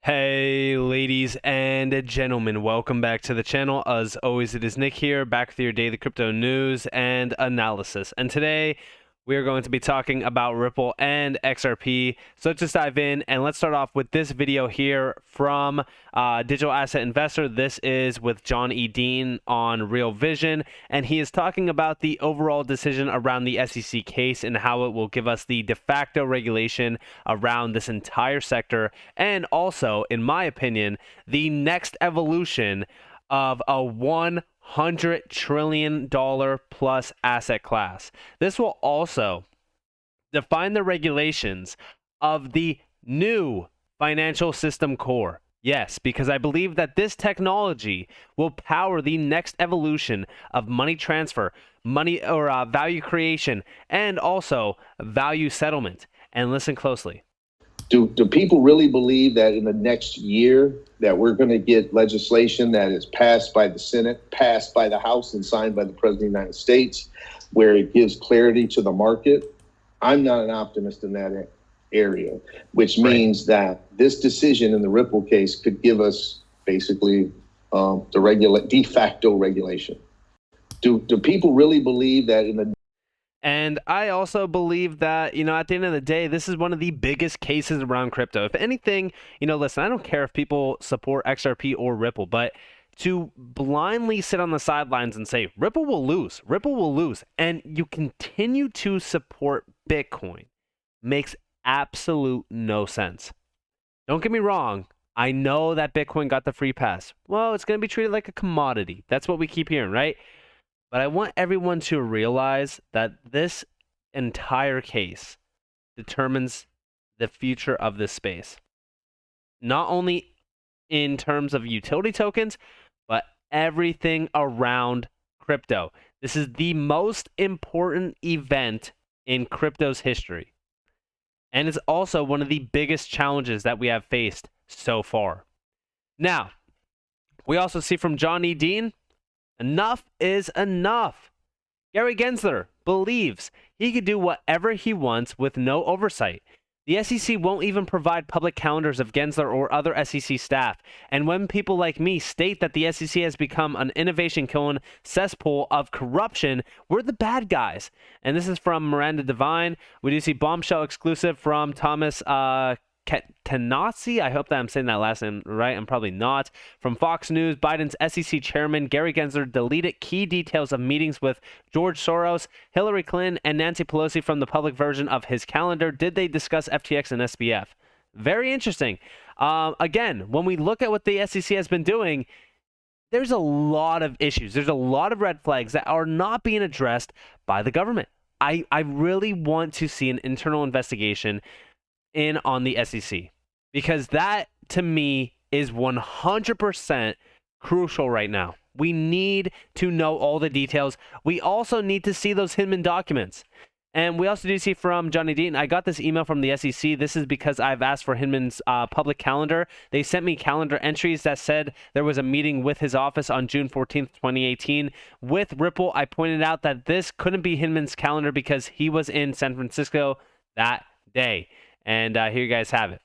Hey ladies and gentlemen, welcome back to the channel. As always, it is Nick here, back with your daily crypto news and analysis. And today we are going to be talking about Ripple and XRP. So let's just dive in, and let's start off with this video here from Digital Asset Investor. This is with John E. Dean on Real Vision, and he is talking about the overall decision around the SEC case and how it will give us the de facto regulation around this entire sector, and also, in my opinion, the next evolution of a $100 trillion plus asset class. This will also define the regulations of the new financial system core. Yes, because I believe that this technology will power the next evolution of money transfer, money or value creation, and also value settlement. And listen closely. Do people really believe that in the next year that we're going to get legislation that is passed by the Senate, passed by the House, and signed by the President of the United States, where it gives clarity to the market? I'm not an optimist in that area, which means that this decision in the Ripple case could give us basically the de facto regulation. Do people really believe that in the And I also believe that, at the end of the day, this is one of the biggest cases around crypto. If anything, listen, I don't care if people support XRP or Ripple, but to blindly sit on the sidelines and say, Ripple will lose, and you continue to support Bitcoin makes absolute no sense. Don't get me wrong. I know that Bitcoin got the free pass. Well, it's going to be treated like a commodity. That's what we keep hearing, right? But I want everyone to realize that this entire case determines the future of this space. Not only in terms of utility tokens, but everything around crypto. This is the most important event in crypto's history. And it's also one of the biggest challenges that we have faced so far. Now, we also see from John E. Dean, enough is enough. Gary Gensler believes he could do whatever he wants with no oversight. The SEC won't even provide public calendars of Gensler or other SEC staff. And when people like me state that the SEC has become an innovation-killing cesspool of corruption, we're the bad guys. And this is from Miranda Devine. We do see bombshell exclusive from Thomas Tanasi, I hope that I'm saying that last name right. I'm probably not. From Fox News, Biden's SEC chairman Gary Gensler deleted key details of meetings with George Soros, Hillary Clinton, and Nancy Pelosi from the public version of his calendar. Did they discuss FTX and SBF? Very interesting. Again, when we look at what the SEC has been doing, there's a lot of issues. There's a lot of red flags that are not being addressed by the government. I really want to see an internal investigation in on the SEC, because that to me is 100% crucial right now. We need to know all the details. We also need to see those Hinman documents. And we also do see from Johnny Dean, I got this email from the SEC. This is because I've asked for Hinman's public calendar. They sent me calendar entries that said there was a meeting with his office on June 14th, 2018. With Ripple, I pointed out that this couldn't be Hinman's calendar because he was in San Francisco that day. And here you guys have it.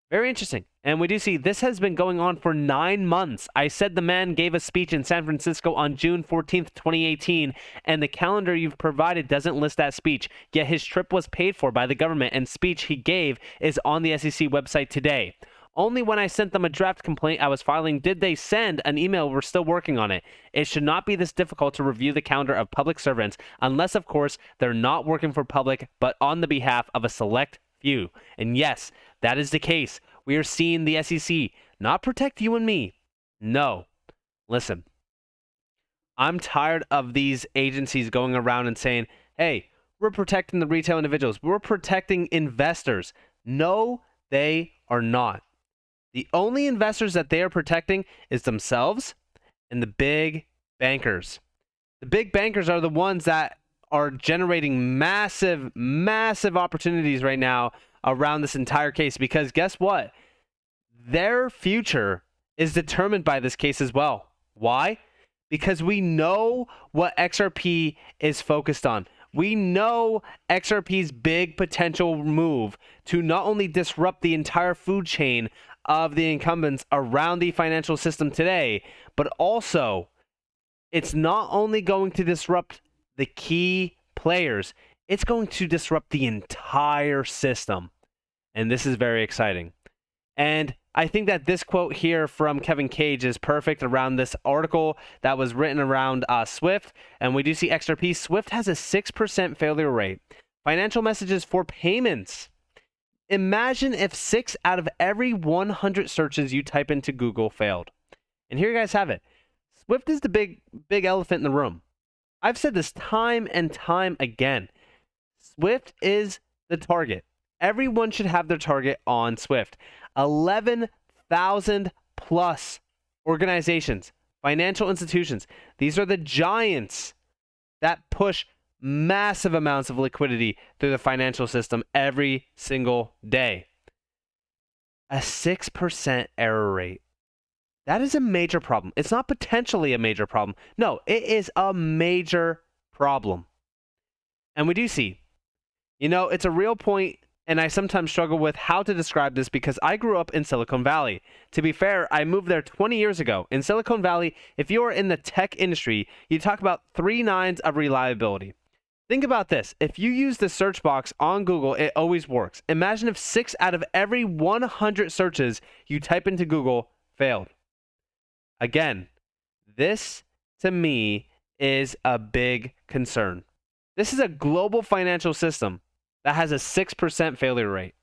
Very interesting. And we do see this has been going on for 9 months. I said the man gave a speech in San Francisco on June 14th, 2018, and the calendar you've provided doesn't list that speech. Yet his trip was paid for by the government, and speech he gave is on the SEC website today. Only when I sent them a draft complaint I was filing did they send an email. We're still working on it. It should not be this difficult to review the calendar of public servants, unless, of course, they're not working for public, but on the behalf of a select few. And yes, that is the case. We are seeing the SEC not protect you and me. No. Listen, I'm tired of these agencies going around and saying, hey, we're protecting the retail individuals. We're protecting investors. No, they are not. The only investors that they are protecting is themselves and the big bankers. The big bankers are the ones that are generating massive opportunities right now around this entire case, because guess what? Their future is determined by this case as well. Why? Because we know what XRP is focused on. We know XRP's big potential move to not only disrupt the entire food chain of the incumbents around the financial system today, but also it's not only going to disrupt the key players, it's going to disrupt the entire system. And this is very exciting. And I think that this quote here from Kevin Cage is perfect around this article that was written around Swift. And we do see XRP. Swift has a 6% failure rate. Financial messages for payments. Imagine if 6 out of every 100 searches you type into Google failed. And here you guys have it. Swift is the big elephant in the room. I've said this time and time again. Swift is the target. Everyone should have their target on Swift. 11,000 plus organizations, financial institutions. These are the giants that push massive amounts of liquidity through the financial system every single day. A 6% error rate. That is a major problem. It's not potentially a major problem. No, it is a major problem. And we do see, it's a real point, and I sometimes struggle with how to describe this because I grew up in Silicon Valley. To be fair, I moved there 20 years ago. In Silicon Valley, if you are in the tech industry, you talk about 3 nines of reliability. Think about this. If you use the search box on Google, it always works. Imagine if 6 out of every 100 searches you type into Google failed. Again, this to me is a big concern. This is a global financial system that has a 6% failure rate.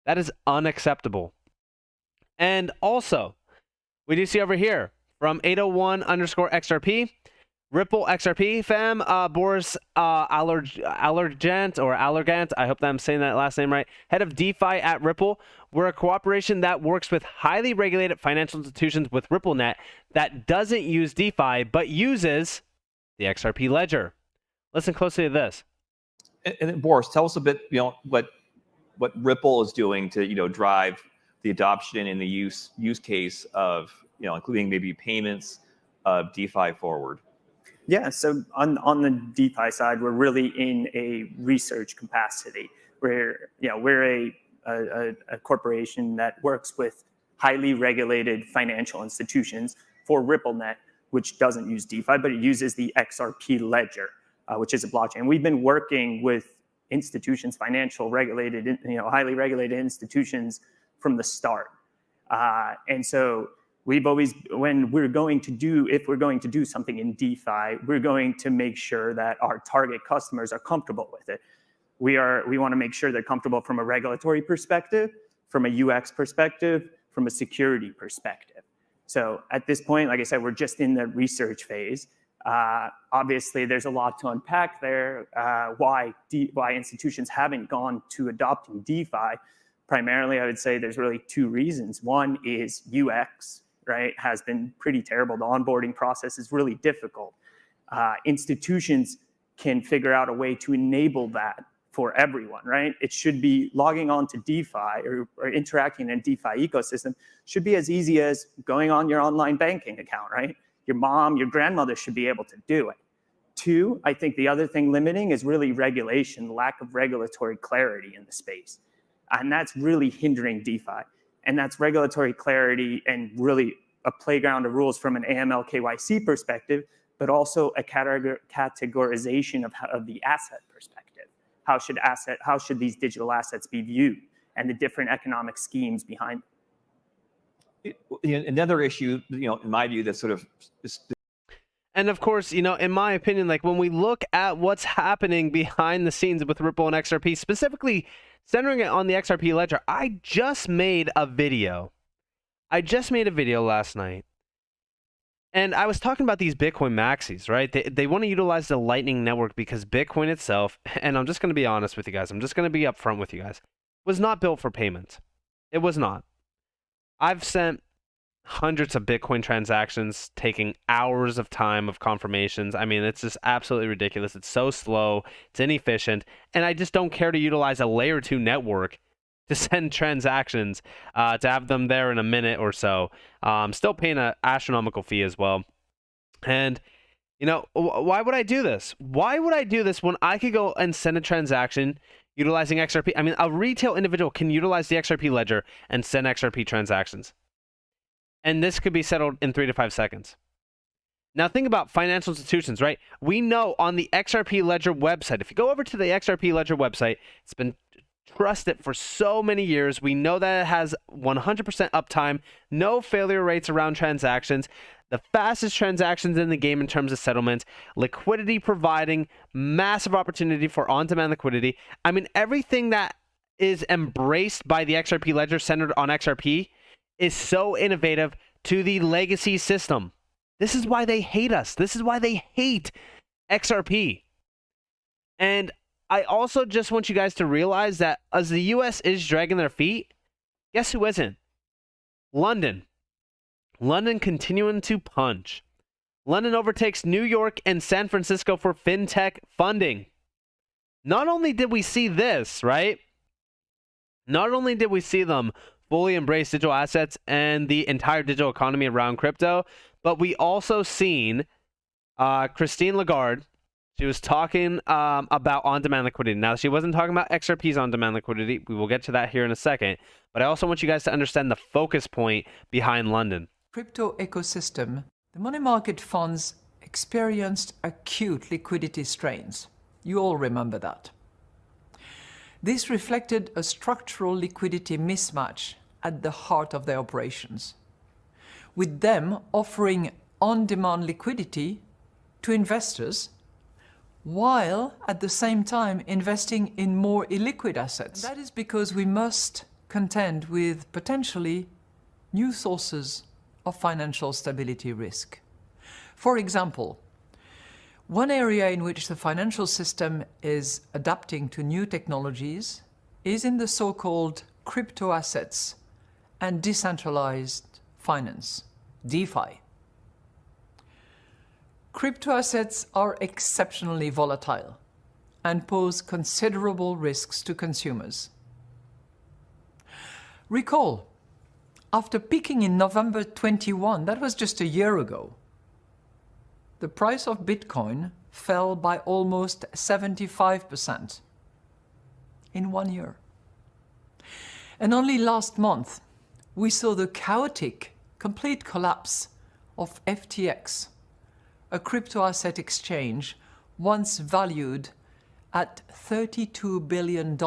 That is unacceptable. And also, we do see over here from 801_XRP, Ripple XRP fam, Boris Allergant, I hope that I'm saying that last name right, head of DeFi at Ripple. We're a cooperation that works with highly regulated financial institutions with RippleNet that doesn't use DeFi but uses the XRP ledger. Listen closely to this. And Boris, tell us a bit, what Ripple is doing to, drive the adoption and the use case of, including maybe payments of DeFi forward. Yeah, so on the DeFi side, we're really in a research capacity. We're a corporation that works with highly regulated financial institutions for RippleNet, which doesn't use DeFi, but it uses the XRP ledger, which is a blockchain. We've been working with institutions, financial regulated, highly regulated institutions from the start. And so we've always, if we're going to do something in DeFi, we're going to make sure that our target customers are comfortable with it. We want to make sure they're comfortable from a regulatory perspective, from a UX perspective, from a security perspective. So at this point, like I said, we're just in the research phase. Obviously, there's a lot to unpack there. Why institutions haven't gone to adopting DeFi? Primarily, I would say there's really 2 reasons. One is UX, right, has been pretty terrible. The onboarding process is really difficult. Institutions can figure out a way to enable that for everyone, right? It should be logging on to DeFi or interacting in a DeFi ecosystem should be as easy as going on your online banking account, right? Your mom, your grandmother should be able to do it. 2, I think the other thing limiting is really regulation, lack of regulatory clarity in the space. And that's really hindering DeFi. And that's regulatory clarity and really a playground of rules from an AML KYC perspective, but also a categorization of the asset perspective. How should these digital assets be viewed and the different economic schemes behind them? Another issue, in my view, that's sort of... And of course, in my opinion, like when we look at what's happening behind the scenes with Ripple and XRP, specifically centering it on the XRP ledger, I just made a video last night. And I was talking about these Bitcoin maxis, right? They want to utilize the Lightning Network because Bitcoin itself, and I'm just going to be honest with you guys, I'm just going to be upfront with you guys, was not built for payments. It was not. I've sent hundreds of Bitcoin transactions taking hours of time of confirmations. I mean, it's just absolutely ridiculous. It's so slow, it's inefficient, and I just don't care to utilize a layer 2 network to send transactions to have them there in a minute or so. Still paying an astronomical fee as well. And, why would I do this? Why would I do this when I could go and send a transaction utilizing XRP. I mean, a retail individual can utilize the XRP ledger and send XRP transactions. And this could be settled in 3 to 5 seconds. Now think about financial institutions, right? We know on the XRP Ledger website, if you go over to the XRP Ledger website, it's been trusted for so many years. We know that it has 100% uptime, no failure rates around transactions, the fastest transactions in the game in terms of settlements, liquidity providing, massive opportunity for on-demand liquidity. I mean, everything that is embraced by the XRP Ledger centered on XRP is so innovative to the legacy system. This is why they hate us. This is why they hate XRP. And I also just want you guys to realize that as the US is dragging their feet, guess who isn't? London. London continuing to punch. London overtakes New York and San Francisco for fintech funding. Not only did we see this, right? Not only did we see them fully embrace digital assets and the entire digital economy around crypto, but we also seen Christine Lagarde. She was talking about on-demand liquidity. Now, she wasn't talking about XRP's on-demand liquidity. We will get to that here in a second. But I also want you guys to understand the focus point behind London. Crypto ecosystem, the money market funds experienced acute liquidity strains. You all remember that. This reflected a structural liquidity mismatch at the heart of their operations, with them offering on-demand liquidity to investors while at the same time investing in more illiquid assets. And that is because we must contend with potentially new sources of financial stability risk. For example, one area in which the financial system is adapting to new technologies is in the so-called crypto assets and decentralized finance, DeFi. Crypto assets are exceptionally volatile and pose considerable risks to consumers. Recall, after peaking in November 21, that was just a year ago, the price of Bitcoin fell by almost 75% in 1 year. And only last month, we saw the chaotic, complete collapse of FTX, a crypto asset exchange once valued at $32 billion,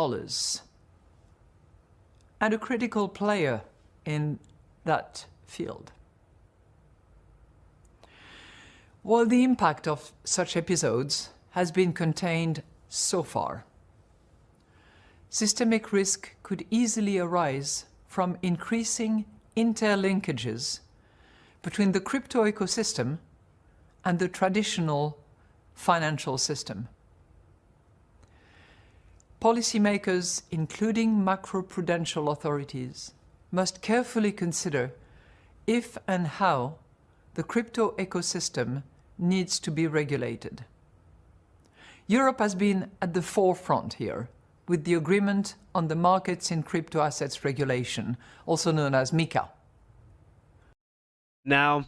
and a critical player in that field. While the impact of such episodes has been contained so far, systemic risk could easily arise from increasing interlinkages between the crypto ecosystem and the traditional financial system. Policymakers, including macroprudential authorities, must carefully consider if and how the crypto ecosystem needs to be regulated. Europe has been at the forefront here with the Agreement on the Markets in Crypto Assets Regulation, also known as MiCA. Now,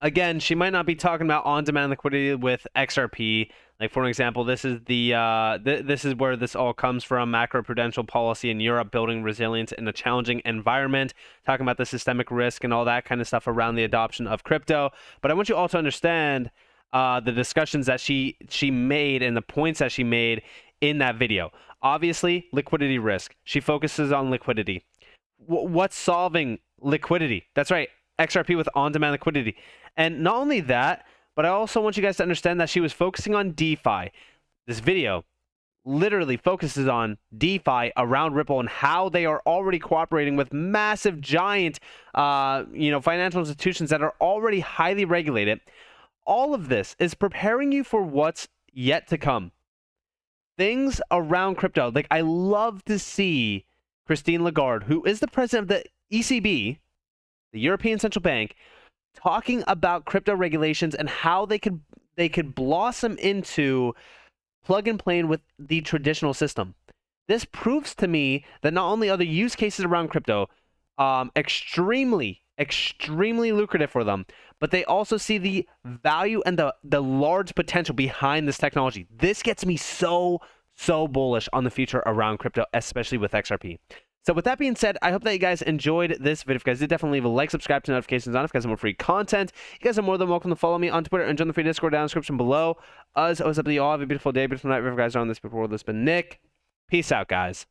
again, she might not be talking about on-demand liquidity with XRP. Like, for example, this is this is where this all comes from: macroprudential policy in Europe, building resilience in a challenging environment, talking about the systemic risk and all that kind of stuff around the adoption of crypto. But I want you all to understand the discussions that she made and the points that she made in that video. Obviously, liquidity risk. She focuses on liquidity. What's solving liquidity? That's right, XRP with on-demand liquidity. And not only that, but I also want you guys to understand that she was focusing on DeFi. This video literally focuses on DeFi around Ripple and how they are already cooperating with massive, giant, financial institutions that are already highly regulated. All of this is preparing you for what's yet to come. Things around crypto. Like, I love to see Christine Lagarde, who is the president of the ECB, the European Central Bank, talking about crypto regulations and how they could blossom into plug and play with the traditional system. This proves to me that not only are the use cases around crypto extremely lucrative for them, but they also see the value and the large potential behind this technology. This gets me so so bullish on the future around crypto, especially with XRP. So with that being said, I hope that you guys enjoyed this video. If you guys did, definitely leave a like, subscribe to notifications on if you guys want more free content. You guys are more than welcome to follow me on Twitter and join the free Discord down in the description below. As always, up to you all. Have a beautiful day, beautiful night. Wherever you guys are on this before, this has been Nick. Peace out, guys.